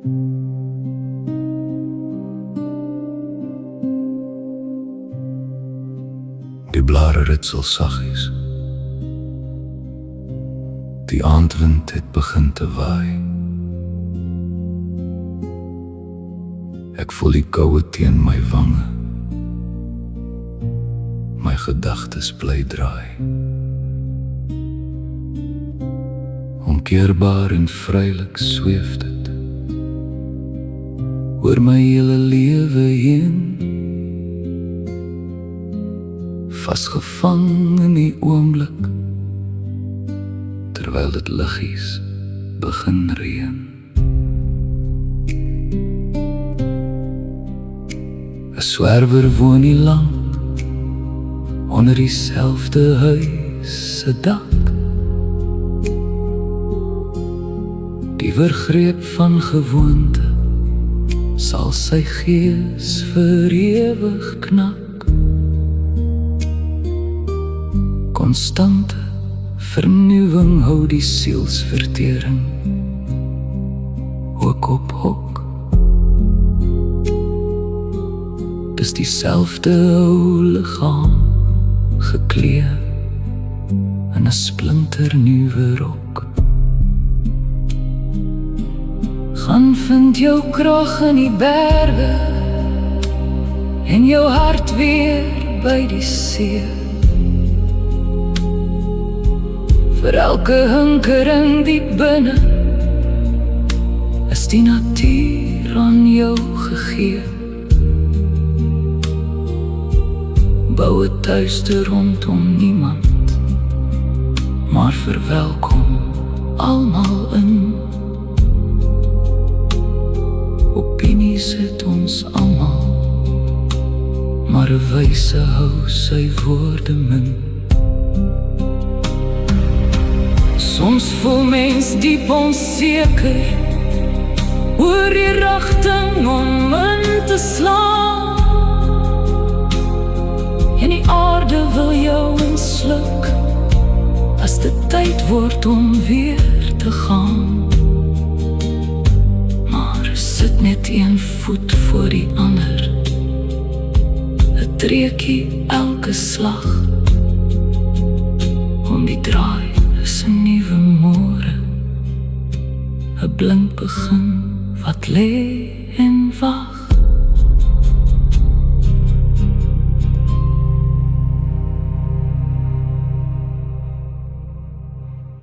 Die blare ritsel saggies. Die aandwind het begin te waai. Ek voel die koue teen my wange. My gedagtes bly draai. Onkeerbaar en vrylik sweef dit oor my hele lewe heen, vasgevang in die oomblik, terwyl dit liggies begin reën. 'n Swerwer woon die land onder dieselfde huis se dak. Die vergreep van gewoonte sal sy gees vir ewig knak. Konstante vernuwing hou die sielsvertering ook op hok. Dis dieselfde ou liggaam geklee in 'n splinternuwe rok. Gaan vind jou krag in die berge en jou hart weer by die see. Vir elke hinkering diep binne is die natuur aan jou gegee. Bou 'n tuiste rondom niemand, maar verwelkom almal in. Opinies het ons almal, maar 'n wyse hou sy woorde min. Soms voel mens diep onseker oor die rigting om in te slaan, en die aarde wil jou insluk as dit tyd word om weer te gaan. Sit net een voet voor die ander, 'n treukie elke slag. Om die draai is 'n nuwe môre, 'n blink begin wat lê en wag.